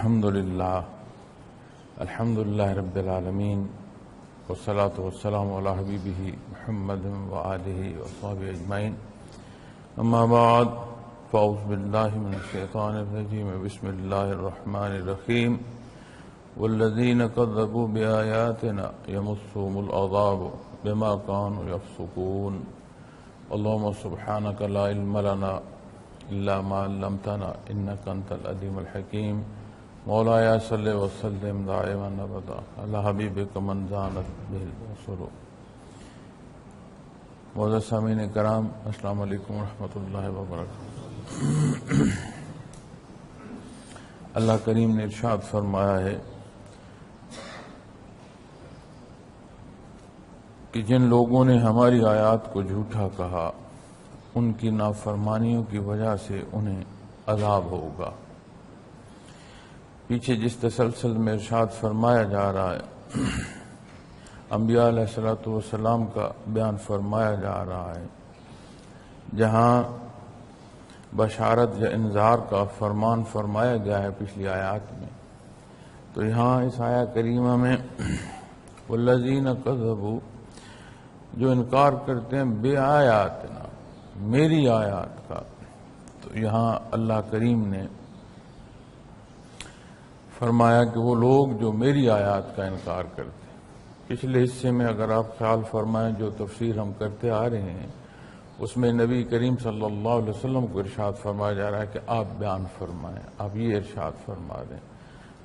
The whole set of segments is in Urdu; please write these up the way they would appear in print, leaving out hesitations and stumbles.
الحمد للہ رب العالمین والصلاة والسلام علی حبیبہ محمد وآلہ وصحبہ اجمعین اما بعد فاعوذ باللہ من الشیطان الرجیم بسم اللہ الرحمن الرحیم والذین کذبوا بآیاتنا یمسهم العذاب بما كانوا یفسقون اللهم سبحانک لا علم لنا الا ما علمتنا انک انت العلیم الحکیم مولایا صلی وسلم دائما ابدا علی حبیبک من زانت بہ البصر. معزز سامعین کرام، السلام علیکم ورحمۃ اللہ وبرکاتہ. اللہ کریم نے ارشاد فرمایا ہے کہ جن لوگوں نے ہماری آیات کو جھوٹا کہا ان کی نافرمانیوں کی وجہ سے انہیں عذاب ہوگا. پیچھے جس تسلسل میں ارشاد فرمایا جا رہا ہے، انبیاء علیہ السلام کا بیان فرمایا جا رہا ہے، جہاں بشارت یا انذار کا فرمان فرمایا گیا ہے پچھلی آیات میں، تو یہاں اس آیہ کریمہ میں والذین کذبوا، جو انکار کرتے ہیں بے آیاتنا، میری آیات کا، تو یہاں اللہ کریم نے فرمایا کہ وہ لوگ جو میری آیات کا انکار کرتے ہیں. پچھلے حصے میں اگر آپ خیال فرمائیں جو تفسیر ہم کرتے آ رہے ہیں، اس میں نبی کریم صلی اللہ علیہ وسلم کو ارشاد فرمایا جا رہا ہے کہ آپ بیان فرمائیں، آپ یہ ارشاد فرما دیں.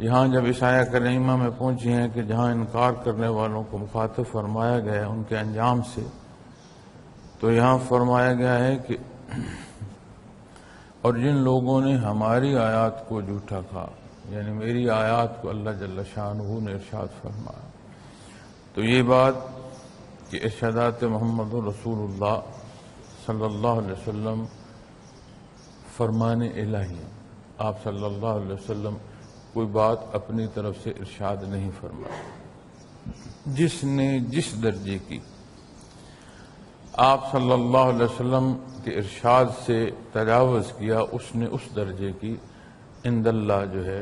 یہاں جب اس آیہ کریمہ میں پہنچے ہیں کہ جہاں انکار کرنے والوں کو مخاطب فرمایا گیا ہے ان کے انجام سے، تو یہاں فرمایا گیا ہے کہ اور جن لوگوں نے ہماری آیات کو جھوٹا کہا، یعنی میری آیات کو اللہ جل شانہ نے ارشاد فرمایا. تو یہ بات کہ ارشادات محمد رسول اللہ صلی اللہ علیہ وسلم فرمان الہی، آپ صلی اللہ علیہ وسلم کوئی بات اپنی طرف سے ارشاد نہیں فرمایا. جس نے جس درجے کی آپ صلی اللہ علیہ وسلم کے ارشاد سے تجاوز کیا، اس نے اس درجے کی عند اللہ جو ہے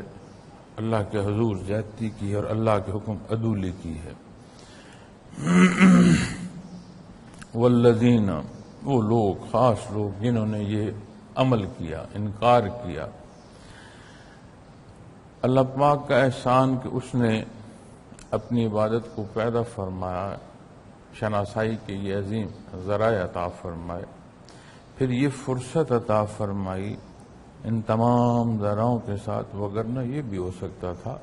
اللہ کے حضور زیادتی کی اور اللہ کے حکم عدولی کی ہے. والذین، وہ لوگ، خاص لوگ جنہوں نے یہ عمل کیا، انکار کیا. اللہ پاک کا احسان کہ اس نے اپنی عبادت کو پیدا فرمایا، شناسائی کے یہ عظیم ذرائع عطا فرمائے، پھر یہ فرصت عطا فرمائی ان تمام ذرائعوں کے ساتھ. وگرنہ یہ بھی ہو سکتا تھا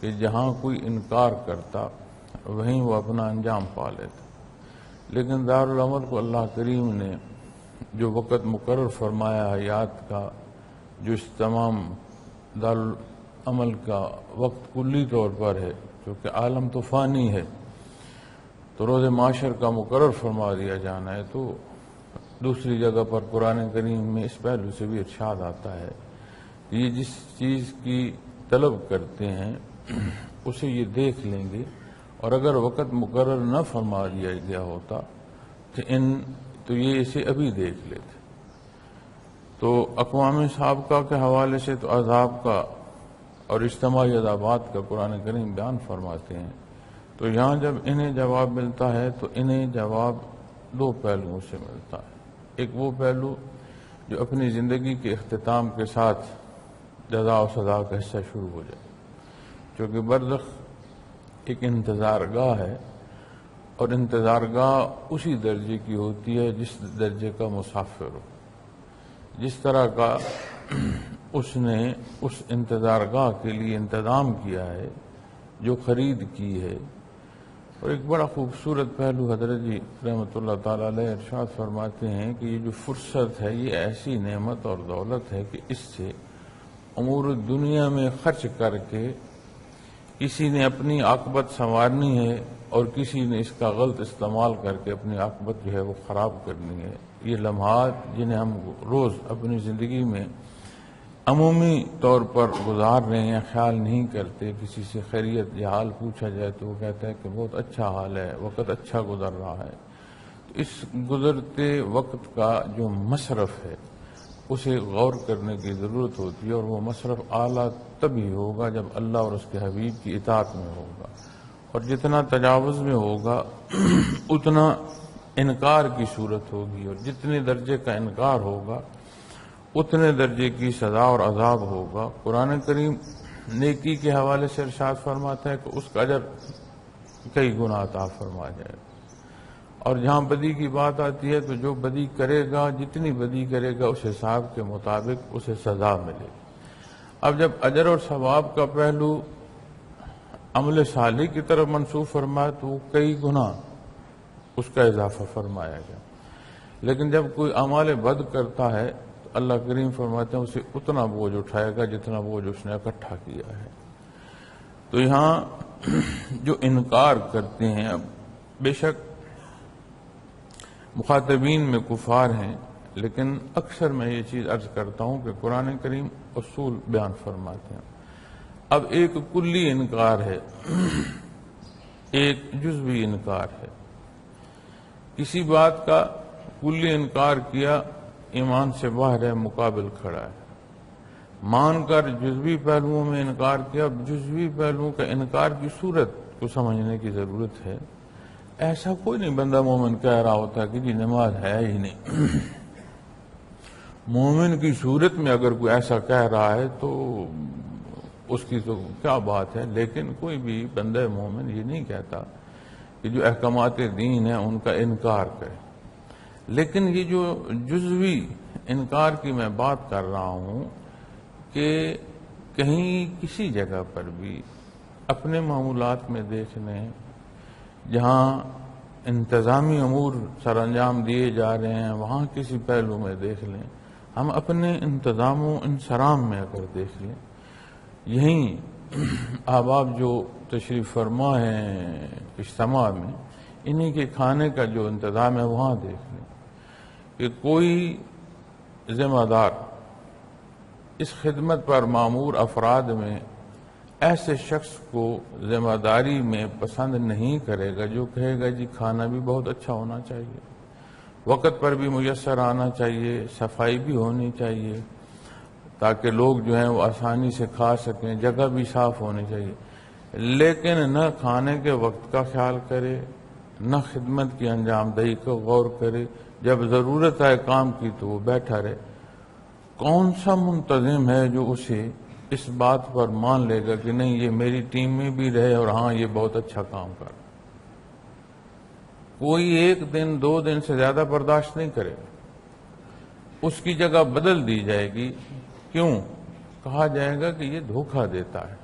کہ جہاں کوئی انکار کرتا وہیں وہ اپنا انجام پا لیتا، لیکن دارالعمل کو اللہ کریم نے جو وقت مقرر فرمایا حیات کا، جو اس تمام دارالعمل کا وقت کلی طور پر ہے، کیونکہ عالم تو فانی ہے، تو روز معاشر کا مقرر فرما دیا جانا ہے. تو دوسری جگہ پر قرآن کریم میں اس پہلو سے بھی ارشاد آتا ہے کہ یہ جس چیز کی طلب کرتے ہیں اسے یہ دیکھ لیں گے، اور اگر وقت مقرر نہ فرما دیا گیا ہوتا تو یہ اسے ابھی دیکھ لیتے. تو اقوام سابقہ کے حوالے سے تو عذاب کا اور اجتماعی عذابات کا قرآن کریم بیان فرماتے ہیں. تو یہاں جب انہیں جواب ملتا ہے تو انہیں جواب دو پہلوؤں سے ملتا ہے. ایک وہ پہلو جو اپنی زندگی کے اختتام کے ساتھ جزا و سزا کا حصہ شروع ہو جائے، چونکہ برزخ ایک انتظار گاہ ہے، اور انتظار گاہ اسی درجے کی ہوتی ہے جس درجے کا مسافر ہو. جس طرح کا اس نے اس انتظار گاہ کے لیے انتظام کیا ہے، جو خرید کی ہے. اور ایک بڑا خوبصورت پہلو حضرت جی رحمۃ اللہ تعالی علیہ ارشاد فرماتے ہیں کہ یہ جو فرصت ہے یہ ایسی نعمت اور دولت ہے کہ اس سے امور دنیا میں خرچ کر کے کسی نے اپنی عاقبت سنوارنی ہے اور کسی نے اس کا غلط استعمال کر کے اپنی عاقبت جو ہے وہ خراب کرنی ہے. یہ لمحات جنہیں ہم روز اپنی زندگی میں عمومی طور پر گزار رہے ہیں، خیال نہیں کرتے. کسی سے خیریت یا حال پوچھا جائے تو وہ کہتا ہے کہ بہت اچھا حال ہے، وقت اچھا گزر رہا ہے. تو اس گزرتے وقت کا جو مصرف ہے اسے غور کرنے کی ضرورت ہوتی ہے، اور وہ مصرف اعلیٰ تبھی ہوگا جب اللہ اور اس کے حبیب کی اطاعت میں ہوگا، اور جتنا تجاوز میں ہوگا اتنا انکار کی صورت ہوگی، اور جتنے درجے کا انکار ہوگا اتنے درجے کی سزا اور عذاب ہوگا۔ قرآن کریم نیکی کے حوالے سے ارشاد فرماتا ہے کہ اس کا اجر کئی گنا عطا فرما جائے، اور جہاں بدی کی بات آتی ہے تو جو بدی کرے گا، جتنی بدی کرے گا اس حساب کے مطابق اسے سزا ملے۔ اب جب اجر اور ثواب کا پہلو عمل صالح کی طرف منسوب فرمایا تو وہ کئی گنا اس کا اضافہ فرمایا گیا، لیکن جب کوئی اعمال بد کرتا ہے تو اللہ کریم فرماتے ہیں اسے اتنا بوجھ اٹھائے گا جتنا بوجھ اس نے اکٹھا کیا ہے۔ تو یہاں جو انکار کرتے ہیں، اب بے شک مخاطبین میں کفار ہیں، لیکن اکثر میں یہ چیز عرض کرتا ہوں کہ قرآن کریم اصول بیان فرماتے ہیں۔ اب ایک کلی انکار ہے، ایک جزوی انکار ہے۔ کسی بات کا کلی انکار کیا ایمان سے باہر ہے، مقابل کھڑا ہے، مان کر جزوی پہلوؤں میں انکار کیا، جزوی پہلوؤں کا انکار کی صورت کو سمجھنے کی ضرورت ہے۔ ایسا کوئی نہیں بندہ مومن کہہ رہا ہوتا کہ جی نماز ہے ہی نہیں۔ مومن کی صورت میں اگر کوئی ایسا کہہ رہا ہے تو اس کی تو کیا بات ہے، لیکن کوئی بھی بندہ مومن یہ نہیں کہتا کہ جو احکامات دین ہیں ان کا انکار کرے۔ لیکن یہ جو جزوی انکار کی میں بات کر رہا ہوں کہ کہیں کسی جگہ پر بھی اپنے معمولات میں دیکھ لیں، جہاں انتظامی امور سر انجام دیے جا رہے ہیں وہاں کسی پہلو میں دیکھ لیں، ہم اپنے انتظام و انصرام میں اگر دیکھ لیں، یہیں احباب جو تشریف فرما ہیں اجتماع میں، انہی کے کھانے کا جو انتظام ہے وہاں دیکھ لیں کہ کوئی ذمہ دار اس خدمت پر مامور افراد میں ایسے شخص کو ذمہ داری میں پسند نہیں کرے گا جو کہے گا جی کھانا بھی بہت اچھا ہونا چاہیے، وقت پر بھی میسر آنا چاہیے، صفائی بھی ہونی چاہیے تاکہ لوگ جو ہیں وہ آسانی سے کھا سکیں، جگہ بھی صاف ہونی چاہیے، لیکن نہ کھانے کے وقت کا خیال کرے، نہ خدمت کی انجام دہی کو غور کرے، جب ضرورت ہے کام کی تو وہ بیٹھا رہے۔ کون سا منتظم ہے جو اسے اس بات پر مان لے گا کہ نہیں یہ میری ٹیم میں بھی رہے اور ہاں یہ بہت اچھا کام کر؟ کوئی ایک دن دو دن سے زیادہ برداشت نہیں کرے، اس کی جگہ بدل دی جائے گی۔ کیوں؟ کہا جائے گا کہ یہ دھوکہ دیتا ہے۔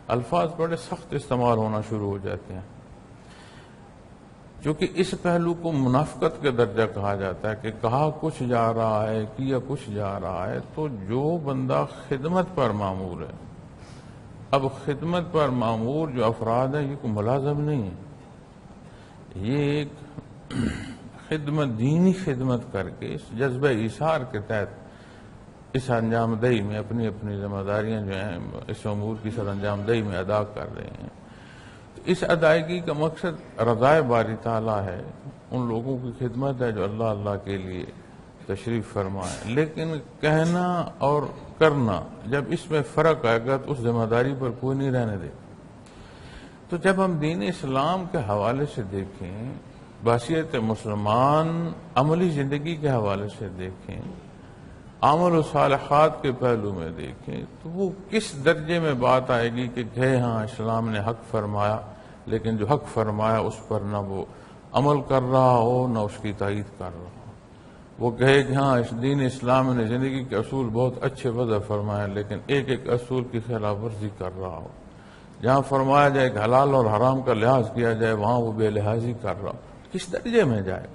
الفاظ بڑے سخت استعمال ہونا شروع ہو جاتے ہیں، چونکہ اس پہلو کو منافقت کے درجہ کہا جاتا ہے کہ کہا کچھ جا رہا ہے، کیا کچھ جا رہا ہے۔ تو جو بندہ خدمت پر مامور ہے، اب خدمت پر مامور جو افراد ہیں یہ کوئی ملازم نہیں ہے، یہ ایک خدمت، دینی خدمت کر کے اس جذبہ ایثار کے تحت اس انجام دہی میں اپنی اپنی ذمہ داریاں جو ہیں اس امور کی سر انجام دہی میں ادا کر رہے ہیں۔ اس ادائیگی کا مقصد رضائے باری تعالیٰ ہے، ان لوگوں کی خدمت ہے جو اللہ اللہ کے لیے تشریف فرمائے، لیکن کہنا اور کرنا جب اس میں فرق آئے گا تو اس ذمہ داری پر کوئی نہیں رہنے دے۔ تو جب ہم دین اسلام کے حوالے سے دیکھیں، بحیثیت مسلمان عملی زندگی کے حوالے سے دیکھیں، عمل و صالحات کے پہلو میں دیکھیں، تو وہ کس درجے میں بات آئے گی کہ کہے ہاں اسلام نے حق فرمایا، لیکن جو حق فرمایا اس پر نہ وہ عمل کر رہا ہو نہ اس کی تائید کر رہا ہو۔ وہ کہے کہ ہاں اس دین اسلام نے زندگی کے اصول بہت اچھے وضع فرمایا، لیکن ایک ایک اصول کی خلاف ورزی کر رہا ہو۔ جہاں فرمایا جائے کہ حلال اور حرام کا لحاظ کیا جائے وہاں وہ بے لحاظی کر رہا ہو، کس درجے میں جائے؟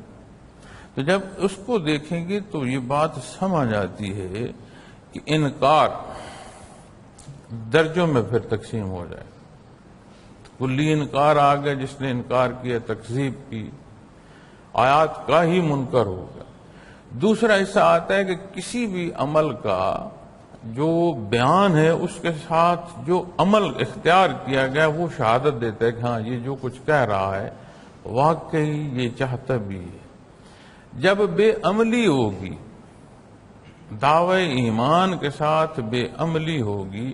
تو جب اس کو دیکھیں گے تو یہ بات سمجھ آتی ہے کہ انکار درجوں میں پھر تقسیم ہو جائے۔ کلی انکار آ گیا، جس نے انکار کیا، تکذیب کی، آیات کا ہی منکر ہو گیا۔ دوسرا حصہ آتا ہے کہ کسی بھی عمل کا جو بیان ہے اس کے ساتھ جو عمل اختیار کیا گیا وہ شہادت دیتا ہے کہ ہاں یہ جو کچھ کہہ رہا ہے واقعی یہ چاہتا بھی ہے۔ جب بے عملی ہوگی دعوے ایمان کے ساتھ بے عملی ہوگی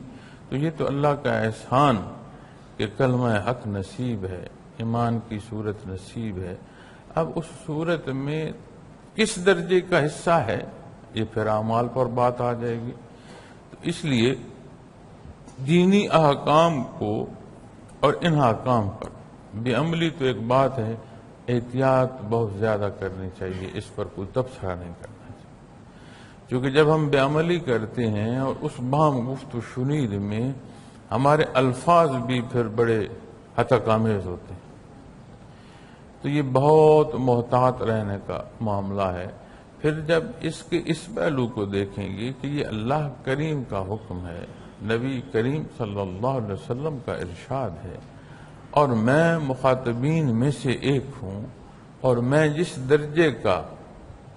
تو یہ تو اللہ کا احسان کہ کلمہ حق نصیب ہے، ایمان کی صورت نصیب ہے۔ اب اس صورت میں کس درجے کا حصہ ہے یہ پھر اعمال پر بات آ جائے گی۔ تو اس لیے دینی احکام کو اور ان احکام پر بے عملی تو ایک بات ہے، احتیاط بہت زیادہ کرنی چاہیے، اس پر کوئی تبصرہ نہیں کرنا چاہیے، کیونکہ جب ہم بے عملی کرتے ہیں اور اس باہم گفت و شنید میں ہمارے الفاظ بھی پھر بڑے ہتک آمیز ہوتے ہیں، تو یہ بہت محتاط رہنے کا معاملہ ہے۔ پھر جب اس کے اس پہلو کو دیکھیں گے کہ یہ اللہ کریم کا حکم ہے، نبی کریم صلی اللہ علیہ وسلم کا ارشاد ہے، اور میں مخاطبین میں سے ایک ہوں، اور میں جس درجے کا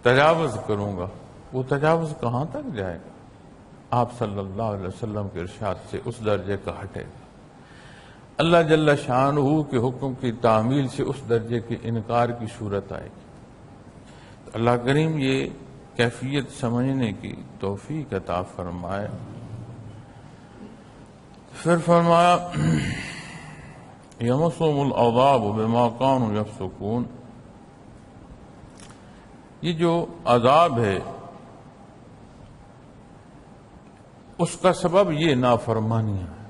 تجاوز کروں گا وہ تجاوز کہاں تک جائے گا؟ آپ صلی اللہ علیہ وسلم کے ارشاد سے اس درجے کا ہٹے گا۔ اللہ جل شانہ کے حکم کی تعمیل سے اس درجے کے انکار کی صورت آئے گی۔ تو اللہ کریم یہ کیفیت سمجھنے کی توفیق عطا فرمائے۔ پھر فرمایا یمسهم العذاب بما كانوا يفسقون، یہ جو عذاب ہے اس کا سبب یہ نافرمانیاں ہے۔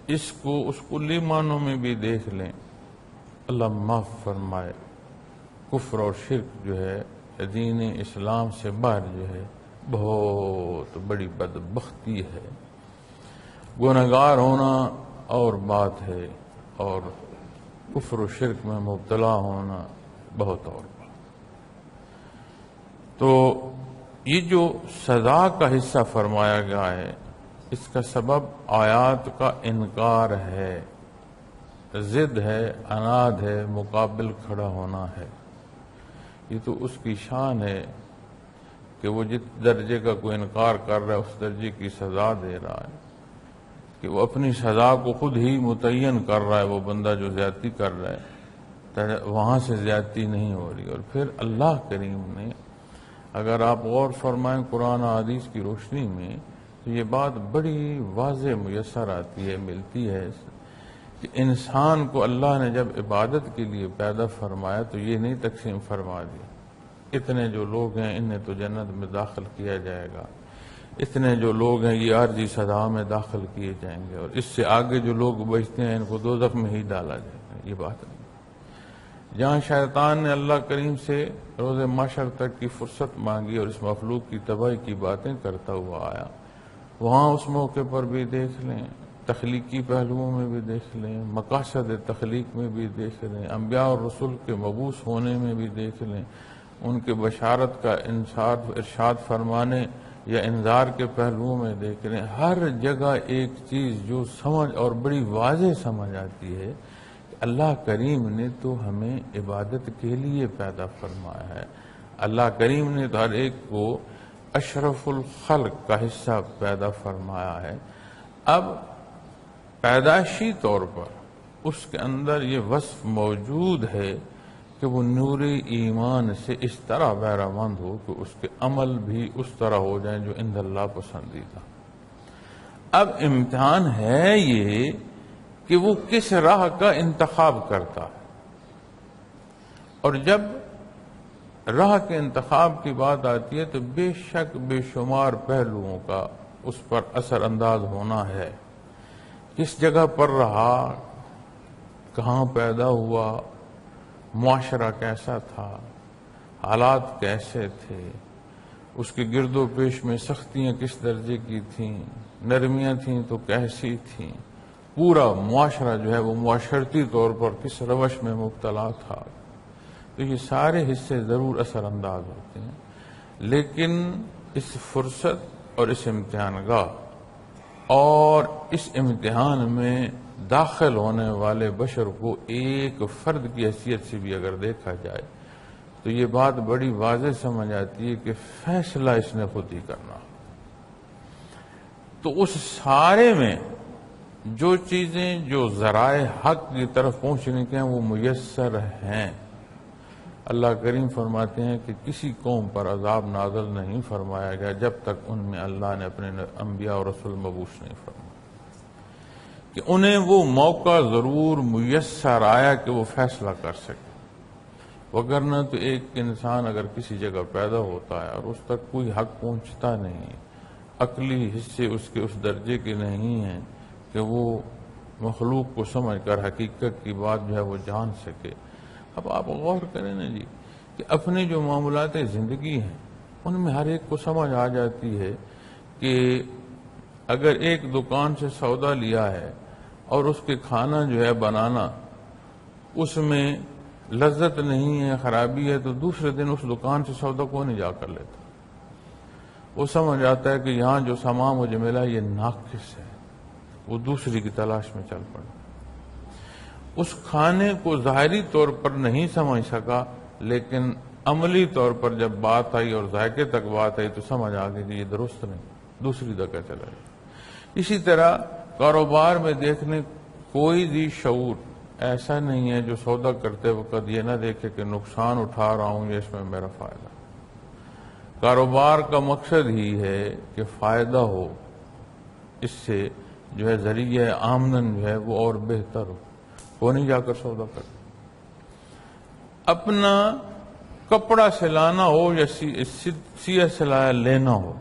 اس کلی معنوں میں بھی دیکھ لیں، اللہ معاف فرمائے، کفر اور شرک جو ہے دین اسلام سے باہر جو ہے بہت بڑی بدبختی ہے۔ گنہگار ہونا اور بات ہے، اور کفر و شرک میں مبتلا ہونا بہت اور بات۔ تو یہ جو سزا کا حصہ فرمایا گیا ہے اس کا سبب آیات کا انکار ہے، ضد ہے، عناد ہے، مقابل کھڑا ہونا ہے۔ یہ تو اس کی شان ہے کہ وہ جس درجے کا کوئی انکار کر رہا ہے اس درجے کی سزا دے رہا ہے، کہ وہ اپنی سزا کو خود ہی متعین کر رہا ہے۔ وہ بندہ جو زیادتی کر رہا ہے وہاں سے زیادتی نہیں ہو رہی۔ اور پھر اللہ کریم نے، اگر آپ غور فرمائیں قرآن و حدیث کی روشنی میں، تو یہ بات بڑی واضح میسر آتی ہے، ملتی ہے کہ انسان کو اللہ نے جب عبادت کے لیے پیدا فرمایا تو یہ نہیں تقسیم فرما دیا اتنے جو لوگ ہیں انہیں تو جنت میں داخل کیا جائے گا، اتنے جو لوگ ہیں یہ عارضی سزا میں داخل کیے جائیں گے، اور اس سے آگے جو لوگ بچتے ہیں ان کو دوزخ میں ہی ڈالا جائے گا۔ یہ بات نہیں۔ جہاں شیطان نے اللہ کریم سے روز محشر تک کی فرصت مانگی اور اس مخلوق کی تباہی کی باتیں کرتا ہوا آیا، وہاں اس موقع پر بھی دیکھ لیں، تخلیقی پہلوؤں میں بھی دیکھ لیں، مقاصد تخلیق میں بھی دیکھ لیں، انبیاء اور رسول کے مبعوث ہونے میں بھی دیکھ لیں، ان کے بشارت کا ارشاد فرمانے یا انذار کے پہلوؤں میں دیکھ لیں، ہر جگہ ایک چیز جو سمجھ اور بڑی واضح سمجھ آتی ہے کہ اللہ کریم نے تو ہمیں عبادت کے لیے پیدا فرمایا ہے، اللہ کریم نے تو ہر ایک کو اشرف الخلق کا حصہ پیدا فرمایا ہے۔ اب پیدائشی طور پر اس کے اندر یہ وصف موجود ہے کہ وہ نور ایمان سے اس طرح بہرہ مند ہو کہ اس کے عمل بھی اس طرح ہو جائیں جو عند اللہ پسندیدہ۔ اب امتحان ہے یہ کہ وہ کس راہ کا انتخاب کرتا ہے، اور جب راہ کے انتخاب کی بات آتی ہے تو بے شک بے شمار پہلوؤں کا اس پر اثر انداز ہونا ہے۔ کس جگہ پر رہا، کہاں پیدا ہوا، معاشرہ کیسا تھا، حالات کیسے تھے، اس کے گرد و پیش میں سختیاں کس درجے کی تھیں، نرمیاں تھیں تو کیسی تھیں، پورا معاشرہ جو ہے وہ معاشرتی طور پر کس روش میں مبتلا تھا، تو یہ سارے حصے ضرور اثر انداز ہوتے ہیں۔ لیکن اس فرصت اور اس امتحان گاہ اور اس امتحان میں داخل ہونے والے بشر کو ایک فرد کی حیثیت سے بھی اگر دیکھا جائے تو یہ بات بڑی واضح سمجھ آتی ہے کہ فیصلہ اس نے خود ہی کرنا۔ تو اس سارے میں جو چیزیں جو ذرائع حق کی طرف پہنچنے کے ہیں وہ میسر ہیں۔ اللہ کریم فرماتے ہیں کہ کسی قوم پر عذاب نازل نہیں فرمایا گیا جب تک ان میں اللہ نے اپنے انبیاء اور رسول مبعوث نہیں فرمایا، کہ انہیں وہ موقع ضرور میسر آیا کہ وہ فیصلہ کر سکے، وگرنہ تو ایک انسان اگر کسی جگہ پیدا ہوتا ہے اور اس تک کوئی حق پہنچتا نہیں، عقلی حصے اس کے اس درجے کے نہیں ہیں کہ وہ مخلوق کو سمجھ کر حقیقت کی بات جو ہے وہ جان سکے۔ اب آپ غور کریں نا جی کہ اپنے جو معاملات زندگی ہیں ان میں ہر ایک کو سمجھ آ جاتی ہے کہ اگر ایک دکان سے سودا لیا ہے اور اس کے کھانا جو ہے بنانا اس میں لذت نہیں ہے، خرابی ہے، تو دوسرے دن اس دکان سے سودا کو نہیں جا کر لیتا۔ وہ سمجھ آتا ہے کہ یہاں جو سامان مجھے ملا یہ ناقص ہے، وہ دوسری کی تلاش میں چل پڑا۔ اس کھانے کو ظاہری طور پر نہیں سمجھ سکا، لیکن عملی طور پر جب بات آئی اور ذائقے تک بات آئی تو سمجھ آ گئی کہ یہ درست نہیں، دوسری جگہ چلا گیا۔ اسی طرح کاروبار میں دیکھنے کوئی ذی شعور ایسا نہیں ہے جو سودا کرتے وقت یہ نہ دیکھے کہ نقصان اٹھا رہا ہوں یا اس میں میرا فائدہ۔ کاروبار کا مقصد ہی ہے کہ فائدہ ہو، اس سے جو ہے ذریعہ آمدن جو ہے وہ اور بہتر ہو، وہ نہیں جا کر سودا کرتے۔ اپنا کپڑا سلانا ہو یا سیا سلایا لینا ہو،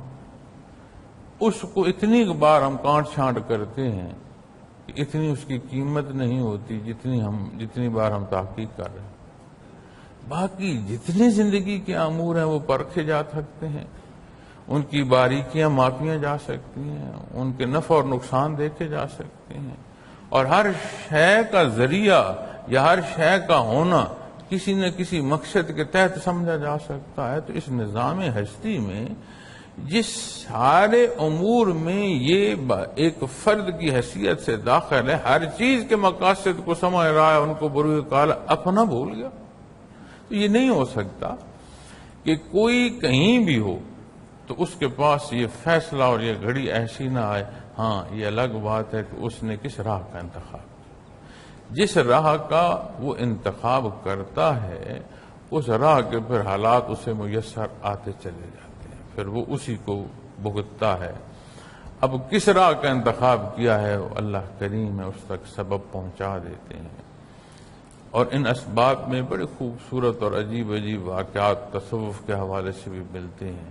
اس کو اتنی بار ہم کانٹ چھانٹ کرتے ہیں کہ اتنی اس کی قیمت نہیں ہوتی جتنی بار ہم تحقیق کر رہے ہیں۔ باقی جتنے زندگی کے امور ہیں وہ پرکھے جا سکتے ہیں، ان کی باریکیاں ماپیاں جا سکتی ہیں، ان کے نفع اور نقصان دیکھے جا سکتے ہیں، اور ہر شے کا ذریعہ یا ہر شے کا ہونا کسی نہ کسی مقصد کے تحت سمجھا جا سکتا ہے۔ تو اس نظام ہستی میں جس سارے امور میں یہ ایک فرد کی حیثیت سے داخل ہے، ہر چیز کے مقاصد کو سمجھ رہا ہے، ان کو بروئے کال اپنا بھول گیا۔ تو یہ نہیں ہو سکتا کہ کوئی کہیں بھی ہو تو اس کے پاس یہ فیصلہ اور یہ گھڑی ایسی نہ آئے۔ ہاں، یہ الگ بات ہے کہ اس نے کس راہ کا انتخاب کیا۔ جس راہ کا وہ انتخاب کرتا ہے اس راہ کے پھر حالات اسے میسر آتے چلے جاتے ہیں، پھر وہ اسی کو بھگتتا ہے۔ اب کس راہ کا انتخاب کیا ہے وہ اللہ کریم ہے، اس تک سبب پہنچا دیتے ہیں۔ اور ان اسباب میں بڑے خوبصورت اور عجیب عجیب واقعات تصوف کے حوالے سے بھی ملتے ہیں،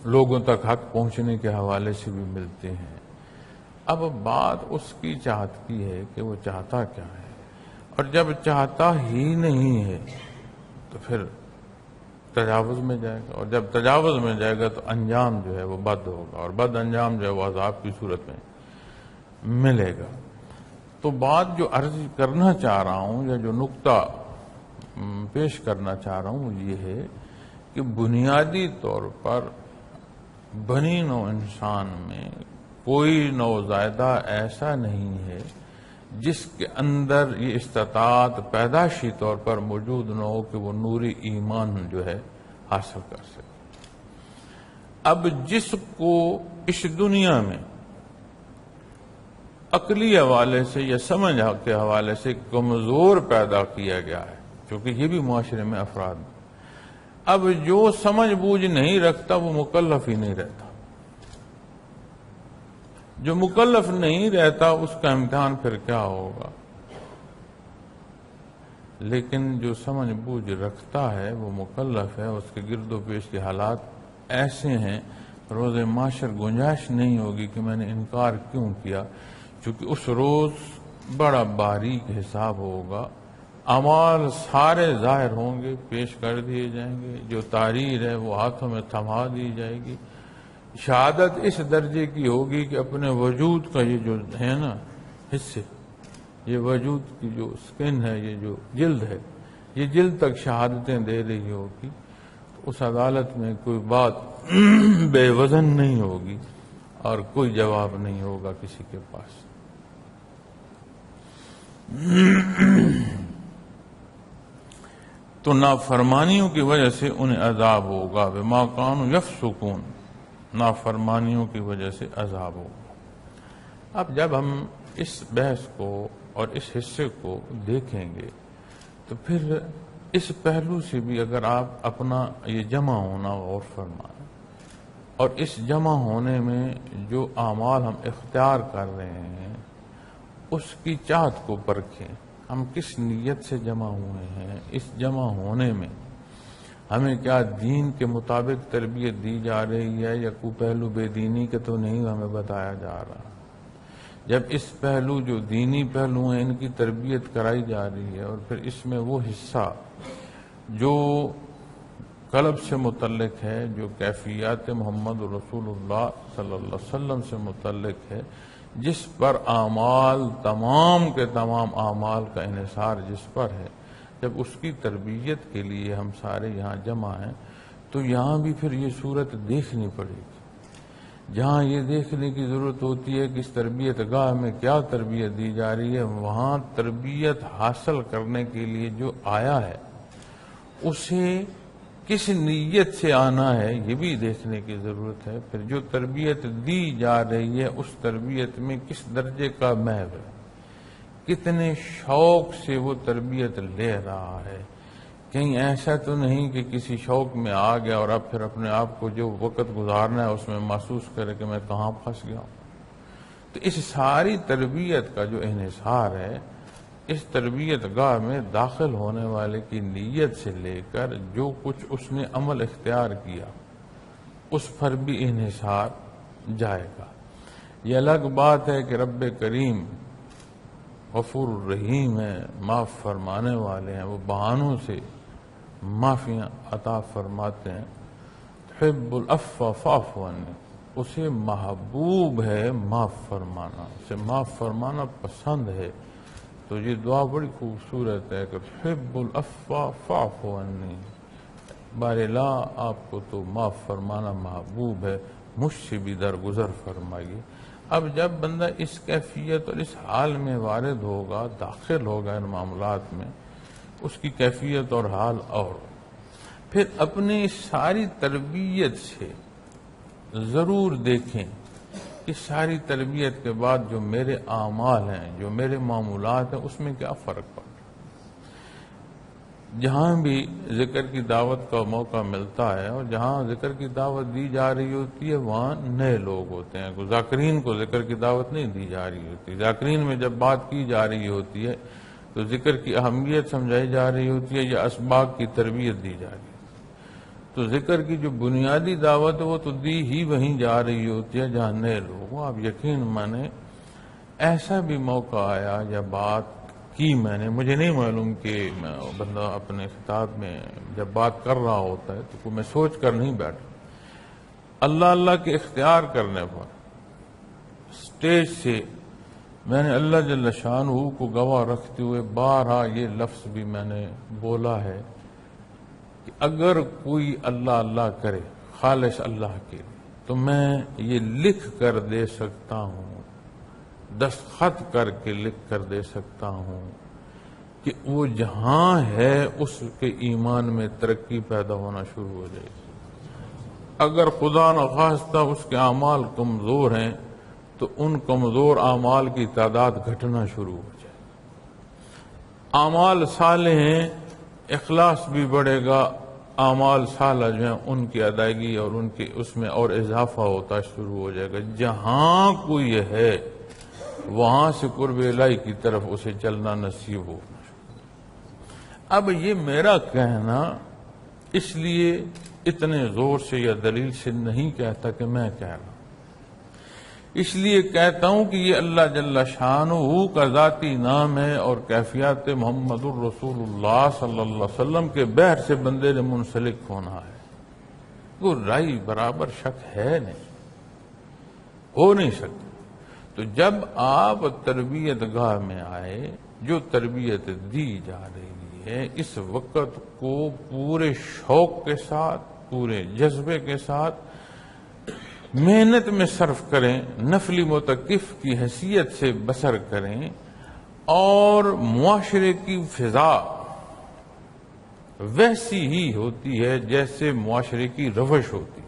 لوگوں تک حق پہنچنے کے حوالے سے بھی ملتے ہیں۔ اب بات اس کی چاہت کی ہے کہ وہ چاہتا کیا ہے، اور جب چاہتا ہی نہیں ہے تو پھر تجاوز میں جائے گا، اور جب تجاوز میں جائے گا تو انجام جو ہے وہ بد ہوگا، اور بد انجام جو ہے وہ عذاب کی صورت میں ملے گا۔ تو بات جو عرض کرنا چاہ رہا ہوں یا جو نقطہ پیش کرنا چاہ رہا ہوں یہ ہے کہ بنیادی طور پر بنی نوع انسان میں کوئی نوزائیدہ ایسا نہیں ہے جس کے اندر یہ استطاعت پیدائشی طور پر موجود نہ ہو کہ وہ نوری ایمان جو ہے حاصل کر سکے۔ اب جس کو اس دنیا میں عقلی حوالے سے یا سمجھ کے حوالے سے کمزور پیدا کیا گیا ہے، کیونکہ یہ بھی معاشرے میں افراد ہیں، اب جو سمجھ بوجھ نہیں رکھتا وہ مکلف ہی نہیں رہتا، جو مکلف نہیں رہتا اس کا امتحان پھر کیا ہوگا۔ لیکن جو سمجھ بوجھ رکھتا ہے وہ مکلف ہے، اس کے گرد و پیش کے حالات ایسے ہیں روز معاشر گنجائش نہیں ہوگی کہ میں نے انکار کیوں کیا، چونکہ اس روز بڑا باریک حساب ہوگا، اعمال سارے ظاہر ہوں گے، پیش کر دیے جائیں گے، جو تحریر ہے وہ ہاتھوں میں تھما دی جائے گی۔ شہادت اس درجے کی ہوگی کہ اپنے وجود کا یہ جو ہے نا حصے، یہ وجود کی جو سکن ہے، یہ جو جلد ہے، یہ جلد تک شہادتیں دے رہی ہوگی۔ اس عدالت میں کوئی بات بے وزن نہیں ہوگی اور کوئی جواب نہیں ہوگا کسی کے پاس۔ تو نافرمانیوں کی وجہ سے انہیں عذاب ہوگا، بما کانوا یفسقون، نافرمانیوں کی وجہ سے عذاب ہوگا۔ اب جب ہم اس بحث کو اور اس حصے کو دیکھیں گے تو پھر اس پہلو سے بھی اگر آپ اپنا یہ جمع ہونا غور فرمائیں اور اس جمع ہونے میں جو اعمال ہم اختیار کر رہے ہیں اس کی چاہت کو پرکھیں، ہم کس نیت سے جمع ہوئے ہیں، اس جمع ہونے میں ہمیں کیا دین کے مطابق تربیت دی جا رہی ہے یا کوئی پہلو بے دینی کے تو نہیں ہمیں بتایا جا رہا۔ جب اس پہلو جو دینی پہلو ہیں ان کی تربیت کرائی جا رہی ہے اور پھر اس میں وہ حصہ جو قلب سے متعلق ہے، جو کیفیات محمد رسول اللہ صلی اللہ علیہ وسلم سے متعلق ہے، جس پر اعمال تمام کے تمام اعمال کا انحصار جس پر ہے، جب اس کی تربیت کے لیے ہم سارے یہاں جمع ہیں تو یہاں بھی پھر یہ صورت دیکھنی پڑے گی۔ جہاں یہ دیکھنے کی ضرورت ہوتی ہے کہ اس تربیت گاہ میں کیا تربیت دی جا رہی ہے، وہاں تربیت حاصل کرنے کے لیے جو آیا ہے اسے کس نیت سے آنا ہے یہ بھی دیکھنے کی ضرورت ہے۔ پھر جو تربیت دی جا رہی ہے اس تربیت میں کس درجے کا محو ہے، کتنے شوق سے وہ تربیت لے رہا ہے، کہیں ایسا تو نہیں کہ کسی شوق میں آ گیا اور اب پھر اپنے آپ کو جو وقت گزارنا ہے اس میں محسوس کرے کہ میں کہاں پھنس گیا ہوں۔ تو اس ساری تربیت کا جو انحصار ہے اس تربیت گاہ میں داخل ہونے والے کی نیت سے لے کر جو کچھ اس نے عمل اختیار کیا اس پر بھی انحصار جائے گا۔ یہ الگ بات ہے کہ رب کریم غفور الرحیم ہے، معاف فرمانے والے ہیں، وہ بہانوں سے معافیاں عطا فرماتے ہیں۔ تحب العفو فاعف عنی، اسے محبوب ہے معاف فرمانا، اسے معاف فرمانا پسند ہے۔ تو یہ دعا بڑی خوبصورت ہے کہ تحب العفو فاعف عنی، بار لا آپ کو تو معاف فرمانا محبوب ہے، مجھ سے بھی درگزر فرمائیے۔ اب جب بندہ اس کیفیت اور اس حال میں وارد ہوگا، داخل ہوگا ان معاملات میں، اس کی کیفیت اور حال اور پھر اپنی ساری تربیت سے ضرور دیکھیں کہ ساری تربیت کے بعد جو میرے اعمال ہیں، جو میرے معمولات ہیں، اس میں کیا فرق پڑ رہا ہے۔ جہاں بھی ذکر کی دعوت کا موقع ملتا ہے اور جہاں ذکر کی دعوت دی جا رہی ہوتی ہے وہاں نئے لوگ ہوتے ہیں، ذاکرین کو ذکر کی دعوت نہیں دی جا رہی ہوتی۔ ذاکرین میں جب بات کی جا رہی ہوتی ہے تو ذکر کی اہمیت سمجھائی جا رہی ہوتی ہے یا اسباق کی تربیت دی جا رہی ہے۔ تو ذکر کی جو بنیادی دعوت ہے وہ تو دی ہی وہیں جا رہی ہوتی ہے جہاں نئے لوگ ہوں۔ آپ یقین مانیں ایسا بھی موقع آیا یا بات کی میں نے، مجھے نہیں معلوم کہ بندہ اپنے خطاب میں جب بات کر رہا ہوتا ہے تو میں سوچ کر نہیں بیٹھا، اللہ اللہ کے اختیار کرنے پر اسٹیج سے میں نے اللہ جل شانہ کو گواہ رکھتے ہوئے بارہا یہ لفظ بھی میں نے بولا ہے کہ اگر کوئی اللہ اللہ کرے خالص اللہ کے تو میں یہ لکھ کر دے سکتا ہوں، دستخط کر کے لکھ کر دے سکتا ہوں کہ وہ جہاں ہے اس کے ایمان میں ترقی پیدا ہونا شروع ہو جائے گی۔ اگر خدا نخواستہ اس کے اعمال کمزور ہیں تو ان کمزور اعمال کی تعداد گھٹنا شروع ہو جائے گی۔ اعمال صالح ہیں، اخلاص بھی بڑھے گا، اعمال صالح جو ہیں ان کی ادائیگی اور ان کی اس میں اور اضافہ ہوتا شروع ہو جائے گا۔ جہاں کوئی ہے وہاں سے قرب الہی کی طرف اسے چلنا نصیب ہو۔ اب یہ میرا کہنا اس لیے اتنے زور سے یا دلیل سے نہیں کہتا کہ میں کہہ رہا ہوں، اس لیے کہتا ہوں کہ یہ اللہ جل شانہ کا ذاتی نام ہے اور کیفیات محمد الرسول اللہ صلی اللہ علیہ وسلم کے بحر سے بندے نے منسلک ہونا ہے۔ وہ رائی برابر شک ہے نہیں، ہو نہیں سکتی۔ تو جب آپ تربیت گاہ میں آئے، جو تربیت دی جا رہی ہے اس وقت کو پورے شوق کے ساتھ، پورے جذبے کے ساتھ محنت میں صرف کریں، نفلی متقف کی حیثیت سے بسر کریں، اور معاشرے کی فضا ویسی ہی ہوتی ہے جیسے معاشرے کی روش ہوتی ہے۔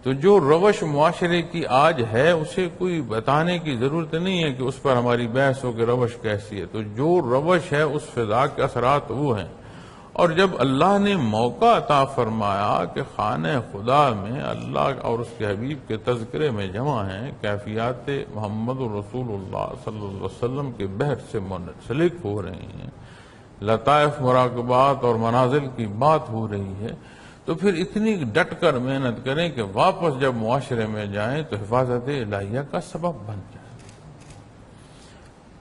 تو جو روش معاشرے کی آج ہے اسے کوئی بتانے کی ضرورت نہیں ہے کہ اس پر ہماری بحث ہو کہ روش کیسی ہے۔ تو جو روش ہے اس فضا کے اثرات وہ ہیں، اور جب اللہ نے موقع عطا فرمایا کہ خانہ خدا میں اللہ اور اس کے حبیب کے تذکرے میں جمع ہیں، کیفیات محمد رسول اللہ صلی اللہ علیہ وسلم کے بحر سے منسلک ہو رہی ہیں، لطائف مراقبات اور منازل کی بات ہو رہی ہے، تو پھر اتنی ڈٹ کر محنت کریں کہ واپس جب معاشرے میں جائیں تو حفاظت الہیہ کا سبب بن جائے۔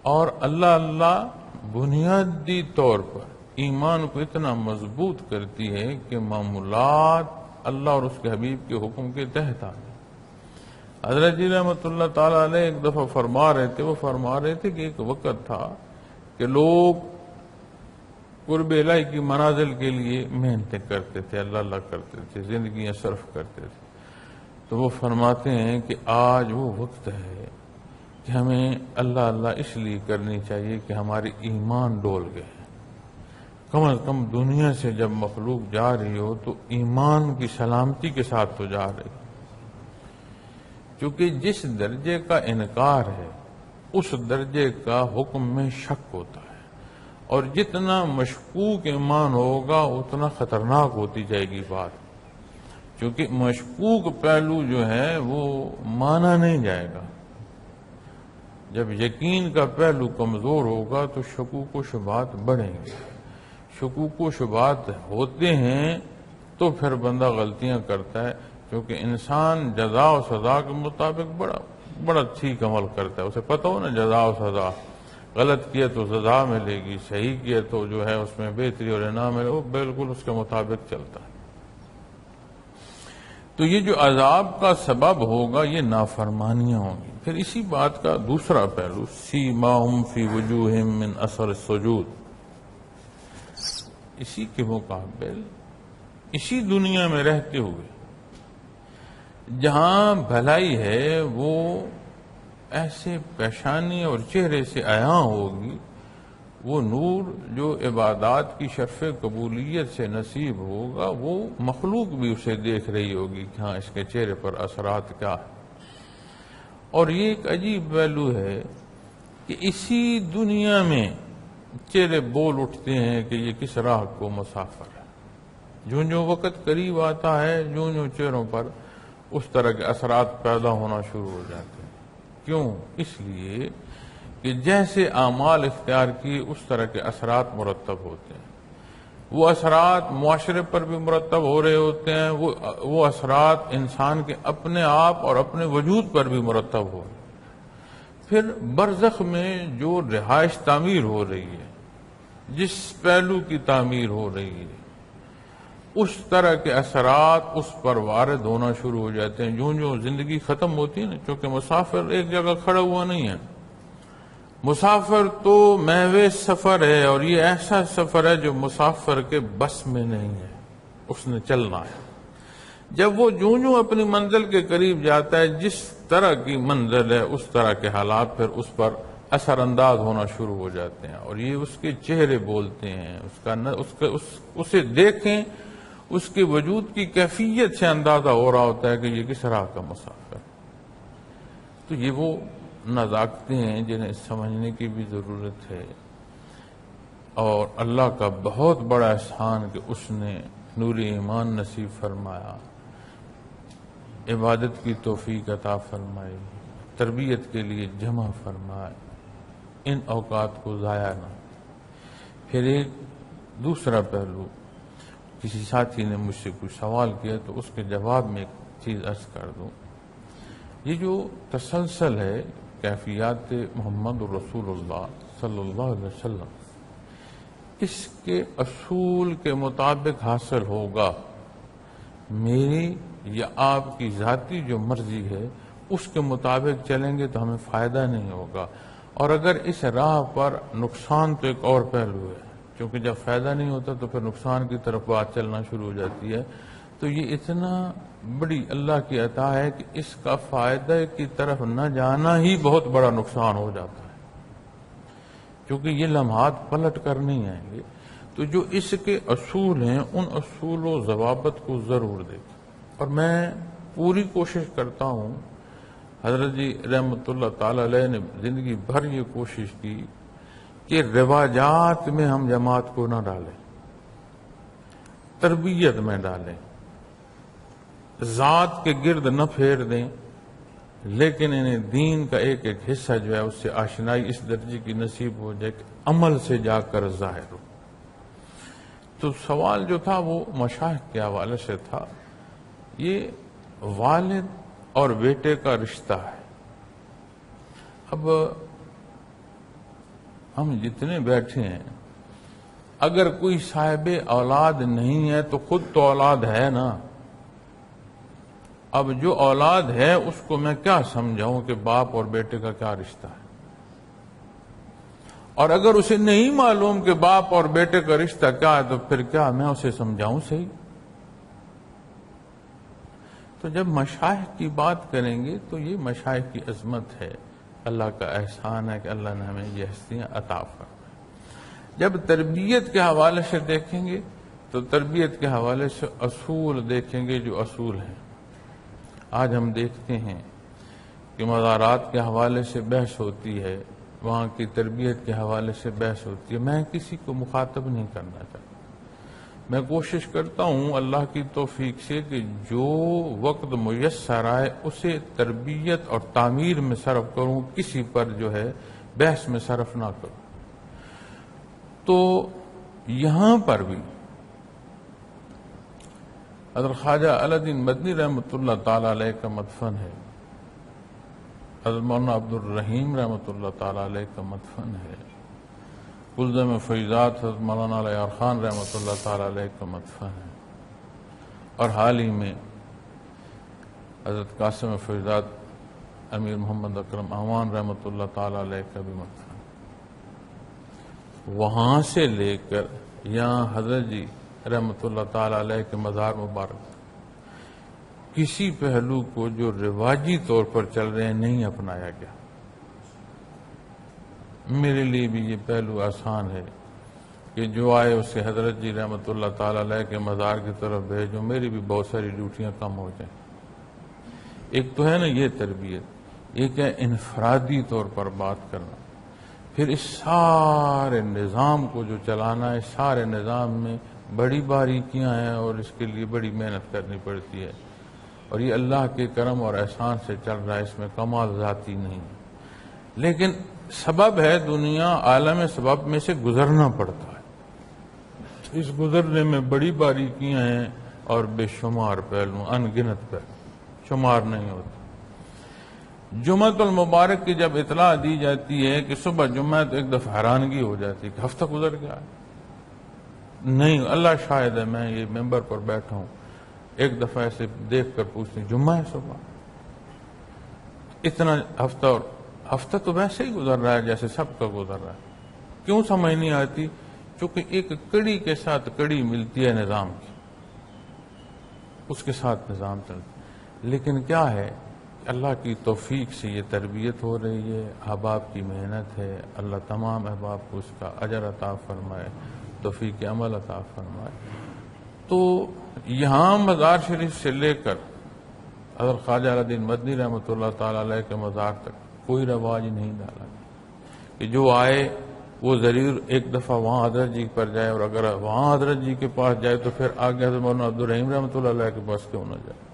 اور اللہ بنیادی طور پر ایمان کو اتنا مضبوط کرتی ہے کہ معمولات اللہ اور اس کے حبیب کے حکم کے تحت آ گئے۔ حضرت جی رحمۃ اللہ تعالی علیہ ایک دفعہ فرما رہے تھے کہ ایک وقت تھا کہ لوگ قرب الہی کی منازل کے لیے محنتیں کرتے تھے، اللہ کرتے تھے، زندگیاں صرف کرتے تھے۔ تو وہ فرماتے ہیں کہ آج وہ وقت ہے کہ ہمیں اللہ اس لیے کرنی چاہیے کہ ہماری ایمان ڈول گئے۔ کم از کم دنیا سے جب مخلوق جا رہی ہو تو ایمان کی سلامتی کے ساتھ تو جا رہی، کیونکہ جس درجے کا انکار ہے اس درجے کا حکم میں شک ہوتا ہے، اور جتنا مشکوک ایمان ہوگا اتنا خطرناک ہوتی جائے گی بات، کیونکہ مشکوک پہلو جو ہے وہ مانا نہیں جائے گا۔ جب یقین کا پہلو کمزور ہوگا تو شکوک و شبہات بڑھیں گے، شکوک و شبہات ہوتے ہیں تو پھر بندہ غلطیاں کرتا ہے، کیونکہ انسان جزا و سزا کے مطابق بڑا ٹھیک عمل کرتا ہے، اسے پتہ ہو نا جزا و سزا، غلط کیا تو سزا ملے گی، صحیح کیا تو جو ہے اس میں بہتری اور انعام ملے، وہ بالکل اس کے مطابق چلتا ہے۔ تو یہ جو عذاب کا سبب ہوگا یہ نافرمانیاں ہوں گی۔ پھر اسی بات کا دوسرا پہلو، سیماہم فی وجوہہم من اثر السجود، اسی کے مقابل اسی دنیا میں رہتے ہوئے جہاں بھلائی ہے وہ ایسے پیشانی اور چہرے سے عیاں ہوگی، وہ نور جو عبادات کی شرف قبولیت سے نصیب ہوگا وہ مخلوق بھی اسے دیکھ رہی ہوگی کہ ہاں اس کے چہرے پر اثرات کیا ہے۔ اور یہ ایک عجیب پہلو ہے کہ اسی دنیا میں چہرے بول اٹھتے ہیں کہ یہ کس راہ کو مسافر ہے۔ جو وقت قریب آتا ہے جو چہروں پر اس طرح کے اثرات پیدا ہونا شروع ہو جاتے ہیں۔ کیوں؟ اس لیے کہ جیسے اعمال اختیار کی اس طرح کے اثرات مرتب ہوتے ہیں، وہ اثرات معاشرے پر بھی مرتب ہو رہے ہوتے ہیں، وہ اثرات انسان کے اپنے آپ اور اپنے وجود پر بھی مرتب ہو رہے ہیں۔ پھر برزخ میں جو رہائش تعمیر ہو رہی ہے، جس پہلو کی تعمیر ہو رہی ہے، اس طرح کے اثرات اس پر وارد ہونا شروع ہو جاتے ہیں۔ جو زندگی ختم ہوتی ہے نا، چونکہ مسافر ایک جگہ کھڑا ہوا نہیں ہے، مسافر تو محض سفر ہے، اور یہ ایسا سفر ہے جو مسافر کے بس میں نہیں ہے، اس نے چلنا ہے۔ جب وہ جو اپنی منزل کے قریب جاتا ہے، جس طرح کی منزل ہے اس طرح کے حالات پھر اس پر اثر انداز ہونا شروع ہو جاتے ہیں، اور یہ اس کے چہرے بولتے ہیں، اسے دیکھیں، اس کے وجود کی کیفیت سے اندازہ ہو رہا ہوتا ہے کہ یہ کس راہ کا مسافر ہے۔ تو یہ وہ نزاکتیں ہیں جنہیں سمجھنے کی بھی ضرورت ہے، اور اللہ کا بہت بڑا احسان کہ اس نے نور ایمان نصیب فرمایا، عبادت کی توفیق عطا فرمائی، تربیت کے لیے جمع فرمائے، ان اوقات کو ضائع نہ۔ پھر ایک دوسرا پہلو، کسی ساتھی نے مجھ سے کچھ سوال کیا تو اس کے جواب میں ایک چیز عرض کر دوں۔ یہ جو تسلسل ہے کیفیات محمد رسول اللہ صلی اللہ علیہ وسلم، اس کے اصول کے مطابق حاصل ہوگا، میری یا آپ کی ذاتی جو مرضی ہے اس کے مطابق چلیں گے تو ہمیں فائدہ نہیں ہوگا، اور اگر اس راہ پر نقصان تو ایک اور پہلو ہے، کیونکہ جب فائدہ نہیں ہوتا تو پھر نقصان کی طرف بات چلنا شروع ہو جاتی ہے۔ تو یہ اتنا بڑی اللہ کی عطا ہے کہ اس کا فائدہ کی طرف نہ جانا ہی بہت بڑا نقصان ہو جاتا ہے، کیونکہ یہ لمحات پلٹ کر نہیں آئیں گے۔ تو جو اس کے اصول ہیں ان اصول و ضوابط کو ضرور دیکھیں، اور میں پوری کوشش کرتا ہوں، حضرت جی رحمۃ اللہ تعالی علیہ نے زندگی بھر یہ کوشش کی کہ رواجات میں ہم جماعت کو نہ ڈالیں، تربیت میں ڈالیں، ذات کے گرد نہ پھیر دیں، لیکن انہیں دین کا ایک ایک حصہ جو ہے اس سے آشنائی اس درجے کی نصیب ہو جائے کہ عمل سے جا کر ظاہر ہو۔ تو سوال جو تھا وہ مشائخ کے حوالے سے تھا۔ یہ والد اور بیٹے کا رشتہ ہے۔ اب ہم جتنے بیٹھے ہیں، اگر کوئی صاحب اولاد نہیں ہے تو خود تو اولاد ہے نا۔ اب جو اولاد ہے اس کو میں کیا سمجھاؤں کہ باپ اور بیٹے کا کیا رشتہ ہے، اور اگر اسے نہیں معلوم کہ باپ اور بیٹے کا رشتہ کیا ہے تو پھر کیا میں اسے سمجھاؤں صحیح؟ تو جب مشائخ کی بات کریں گے تو یہ مشائخ کی عظمت ہے، اللہ کا احسان ہے کہ اللہ نے ہمیں یہ ہستیاں عطا فرمائیں۔ جب تربیت کے حوالے سے دیکھیں گے تو تربیت کے حوالے سے اصول دیکھیں گے، جو اصول ہیں۔ آج ہم دیکھتے ہیں کہ مزارات کے حوالے سے بحث ہوتی ہے، وہاں کی تربیت کے حوالے سے بحث ہوتی ہے۔ میں کسی کو مخاطب نہیں کرنا چاہتا، میں کوشش کرتا ہوں اللہ کی توفیق سے کہ جو وقت میسر آئے اسے تربیت اور تعمیر میں صرف کروں، کسی پر جو ہے بحث میں صرف نہ کروں۔ تو یہاں پر بھی حضرت خواجہ علی الدین مدنی رحمۃ اللہ تعالی علیہ کا مدفن ہے، حضرت مولانا عبد الرحیم رحمۃ اللہ تعالی علیہ کا مدفن ہے، کلزم فیضات حضرت مولانا علی خان رحمۃ اللہ تعالی علیہ کا مدفن ہے، اور حال ہی میں حضرت قاسم فیضات امیر محمد اکرم اعوان رحمۃ اللہ تعالی علیہ کا بھی مدفن ہے۔ وہاں سے لے کر یہاں حضرت جی رحمۃ اللہ تعالی علیہ کے مزار مبارک کسی پہلو کو جو رواجی طور پر چل رہے ہیں نہیں اپنایا گیا۔ میرے لیے بھی یہ پہلو آسان ہے کہ جو آئے اسے حضرت جی رحمۃ اللہ تعالی علیہ کے مزار کی طرف بھیجو، میری بھی بہت ساری ڈیوٹیاں کم ہو جائیں۔ ایک تو ہے نا یہ تربیت، ایک ہے انفرادی طور پر بات کرنا، پھر اس سارے نظام کو جو چلانا ہے، سارے نظام میں بڑی باریکیاں ہیں اور اس کے لیے بڑی محنت کرنی پڑتی ہے، اور یہ اللہ کے کرم اور احسان سے چل رہا ہے، اس میں کمال ذاتی نہیں ہے، لیکن سبب ہے، دنیا عالم سبب میں سے گزرنا پڑتا ہے۔ تو اس گزرنے میں بڑی باریکیاں ہیں اور بے شمار پہلو، ان گنت پہلو، شمار نہیں ہوتے۔ جمعۃ المبارک کی جب اطلاع دی جاتی ہے کہ صبح جمعہ، تو ایک دفعہ حیرانگی ہو جاتی ہے کہ ہفتہ گزر گیا ہے۔ نہیں، اللہ شاہد ہے، میں یہ ممبر پر بیٹھا ہوں، ایک دفعہ ایسے دیکھ کر پوچھتے ہیں جمعہ ہے صبح، اتنا ہفتہ، اور ہفتہ تو ویسے ہی گزر رہا ہے جیسے سب کا گزر رہا ہے۔ کیوں سمجھ نہیں آتی؟ چونکہ ایک کڑی کے ساتھ کڑی ملتی ہے نظام کی، اس کے ساتھ نظام چلتا ہے۔ لیکن کیا ہے، اللہ کی توفیق سے یہ تربیت ہو رہی ہے، احباب کی محنت ہے، اللہ تمام احباب کو اس کا اجر عطا فرمائے، توفیق عمل عطا فرمائے۔ تو یہاں مزار شریف سے لے کر حضرت خواجہ علی الدین مدنی رحمۃ اللہ تعالی علیہ کے مزار تک کوئی رواج نہیں ڈالا کہ جو آئے وہ ضرور ایک دفعہ وہاں حضرت جی پر جائے، اور اگر وہاں حضرت جی کے پاس جائے تو پھر آگے حضرت مولانا عبد الرحیم رحمۃ اللہ علیہ کے پاس کیوں نہ جائے،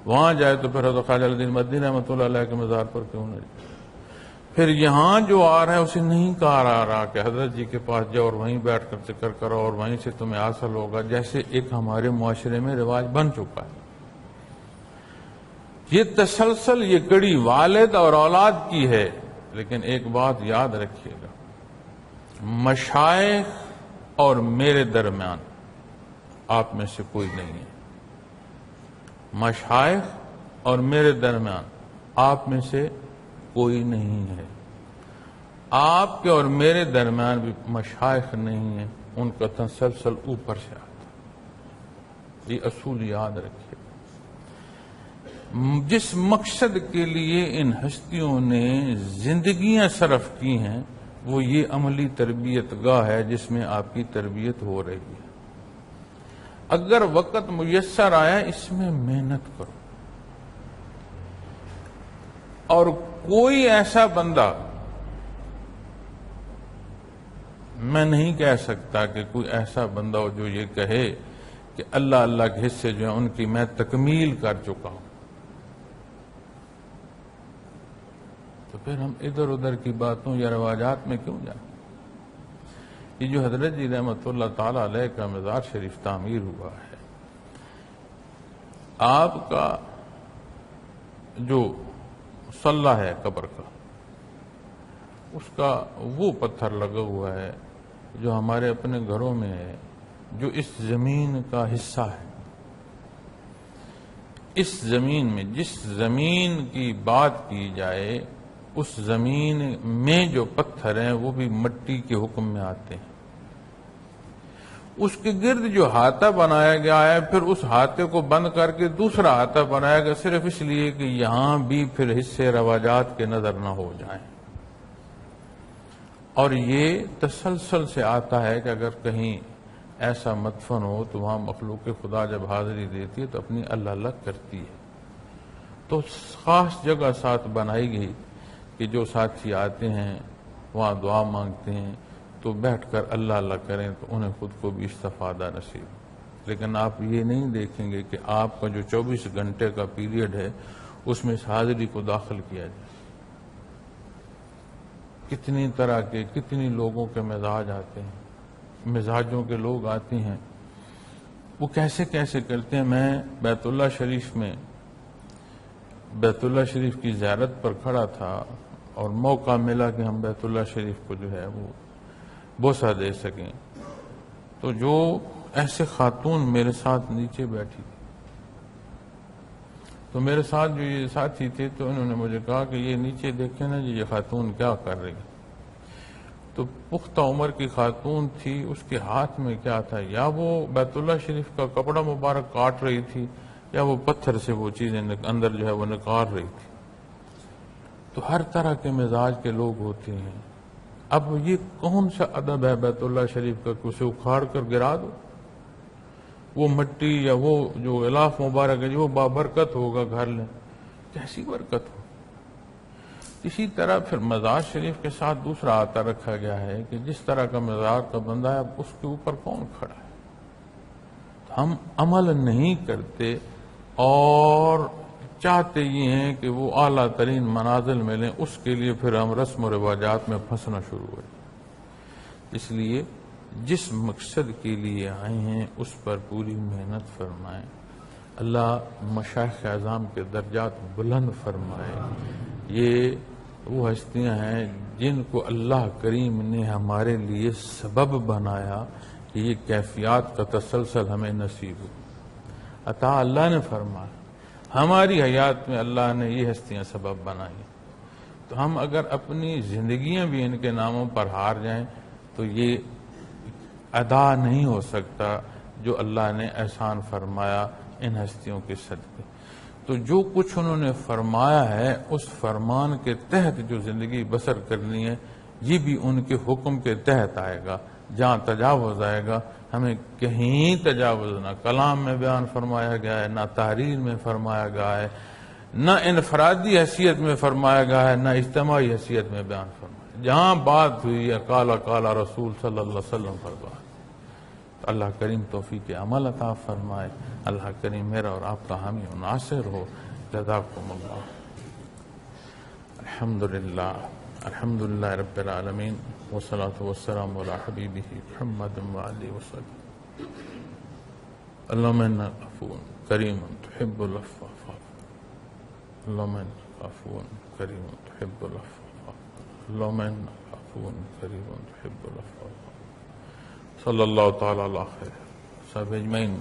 وہاں جائے تو پھر حضرت خواجہ علی الدین مدنی رحمۃ اللہ علیہ کے مزار پر کیوں نہ جائے۔ پھر یہاں جو آ رہا ہے اسے نہیں کہا آ رہا کہ حضرت جی کے پاس جاؤ اور وہیں بیٹھ کر ذکر کرو اور وہیں سے تمہیں حاصل ہوگا، جیسے ایک ہمارے معاشرے میں رواج بن چکا ہے۔ یہ تسلسل، یہ کڑی والد اور اولاد کی ہے، لیکن ایک بات یاد رکھیے گا، مشائخ اور میرے درمیان آپ میں سے کوئی نہیں ہے۔ مشائخ اور میرے درمیان آپ میں سے کوئی نہیں ہے۔ آپ کے اور میرے درمیان بھی مشائخ نہیں ہیں، ان کا تسلسل اوپر سے آتا۔ یہ اصول یاد رکھیے۔ جس مقصد کے لیے ان ہستیوں نے زندگیاں صرف کی ہیں وہ یہ عملی تربیت گاہ ہے جس میں آپ کی تربیت ہو رہی ہے۔ اگر وقت میسر آیا اس میں محنت کرو، اور کوئی ایسا بندہ، میں نہیں کہہ سکتا کہ کوئی ایسا بندہ ہو جو یہ کہے کہ اللہ اللہ کے حصے جو ہیں ان کی میں تکمیل کر چکا ہوں، تو پھر ہم ادھر ادھر کی باتوں یا رواجات میں کیوں جائیں؟ یہ جو حضرت جی رحمۃ اللہ تعالی علیہ کا مزار شریف تعمیر ہوا ہے، آپ کا جو مصلی ہے قبر کا، اس کا وہ پتھر لگا ہوا ہے جو ہمارے اپنے گھروں میں ہے، جو اس زمین کا حصہ ہے۔ اس زمین میں جس زمین کی بات کی جائے، اس زمین میں جو پتھر ہیں وہ بھی مٹی کے حکم میں آتے ہیں۔ اس کے گرد جو ہاتھا بنایا گیا ہے، پھر اس ہاتھے کو بند کر کے دوسرا ہاتھا بنایا گیا، صرف اس لیے کہ یہاں بھی پھر حصے رواجات کے نظر نہ ہو جائیں۔ اور یہ تسلسل سے آتا ہے کہ اگر کہیں ایسا مدفن ہو تو وہاں مخلوق خدا جب حاضری دیتی ہے تو اپنی اللہ اللہ کرتی ہے، تو خاص جگہ ساتھ بنائی گئی کہ جو ساتھی آتے ہیں وہاں دعا مانگتے ہیں تو بیٹھ کر اللہ اللہ کریں تو انہیں خود کو بھی استفادہ نصیب۔ لیکن آپ یہ نہیں دیکھیں گے کہ آپ کا جو 24 گھنٹے کا پیریڈ ہے اس میں اس حاضری کو داخل کیا جائے۔ کتنی طرح کے کتنی لوگوں کے مزاج آتے ہیں، مزاجوں کے لوگ آتے ہیں، وہ کیسے کیسے کرتے ہیں۔ میں بیت اللہ شریف میں بیت اللہ شریف کی زیارت پر کھڑا تھا اور موقع ملا کہ ہم بیت اللہ شریف کو جو ہے وہ بوسہ دے سکیں، تو جو ایسے خاتون میرے ساتھ نیچے بیٹھی تھی، تو میرے ساتھ جو یہ ساتھی تھے تو انہوں نے مجھے کہا کہ یہ نیچے دیکھیں نا جی، یہ خاتون کیا کر رہی ہے۔ تو پختہ عمر کی خاتون تھی، اس کے ہاتھ میں کیا تھا، یا وہ بیت اللہ شریف کا کپڑا مبارک کاٹ رہی تھی یا وہ پتھر سے وہ چیزیں اندر جو ہے وہ نکال رہی تھی۔ تو ہر طرح کے مزاج کے لوگ ہوتے ہیں۔ اب یہ کون سا ادب ہے بیت اللہ شریف کا کہ اسے اکھاڑ کر گرا دو؟ وہ مٹی یا وہ جو غلاف مبارک ہے جو وہ بابرکت ہوگا، گھر لیں، کیسی برکت ہو۔ اسی طرح پھر مزار شریف کے ساتھ دوسرا آتا رکھا گیا ہے کہ جس طرح کا مزار کا بندہ ہے اب اس کے اوپر کون کھڑا ہے۔ ہم عمل نہیں کرتے اور چاہتے یہ ہیں کہ وہ اعلیٰ ترین منازل ملیں، اس کے لیے پھر ہم رسم و رواجات میں پھنسنا شروع ہوئے۔ اس لیے جس مقصد کے لیے آئے ہیں اس پر پوری محنت فرمائیں، اللہ مشائخ اعظام کے درجات بلند فرمائے۔ یہ وہ ہستیاں ہیں جن کو اللہ کریم نے ہمارے لیے سبب بنایا کہ یہ کیفیات کا تسلسل ہمیں نصیب ہو۔ عطا اللہ نے فرمایا، ہماری حیات میں اللہ نے یہ ہستیاں سبب بنائی، تو ہم اگر اپنی زندگیاں بھی ان کے ناموں پر ہار جائیں تو یہ ادا نہیں ہو سکتا جو اللہ نے احسان فرمایا ان ہستیوں کے صدقے۔ تو جو کچھ انہوں نے فرمایا ہے اس فرمان کے تحت جو زندگی بسر کرنی ہے یہ بھی ان کے حکم کے تحت آئے گا۔ جہاں تجاوز آئے گا ہمیں کہیں تجاوز نہ کلام میں بیان فرمایا گیا ہے، نہ تحریر میں فرمایا گیا ہے، نہ انفرادی حیثیت میں فرمایا گیا ہے، نہ اجتماعی حیثیت میں بیان فرمایا۔ جہاں بات ہوئی ہے کالا کالا رسول صلی اللہ علیہ وسلم فرمایا۔ اللہ کریم توفیق عمل عطا فرمائے، اللہ کریم میرا اور آپ کا حامی و ناصر ہو۔ جزاکم اللہ۔ الحمدللہ الحمدللہ رب العالمین والصلاة والسلام علی حبیبہ محمد وعلیہ وسلم۔ اللہم انک عفو کریم تحب العفو فاعف عني۔ اللہم انک عفو کریم تحب العفو فاعف عني۔ اللہم انک عفو کریم تحب العفو فاعف عني۔ صلی اللہ تعالی علی خیر صحابہ اجمعین۔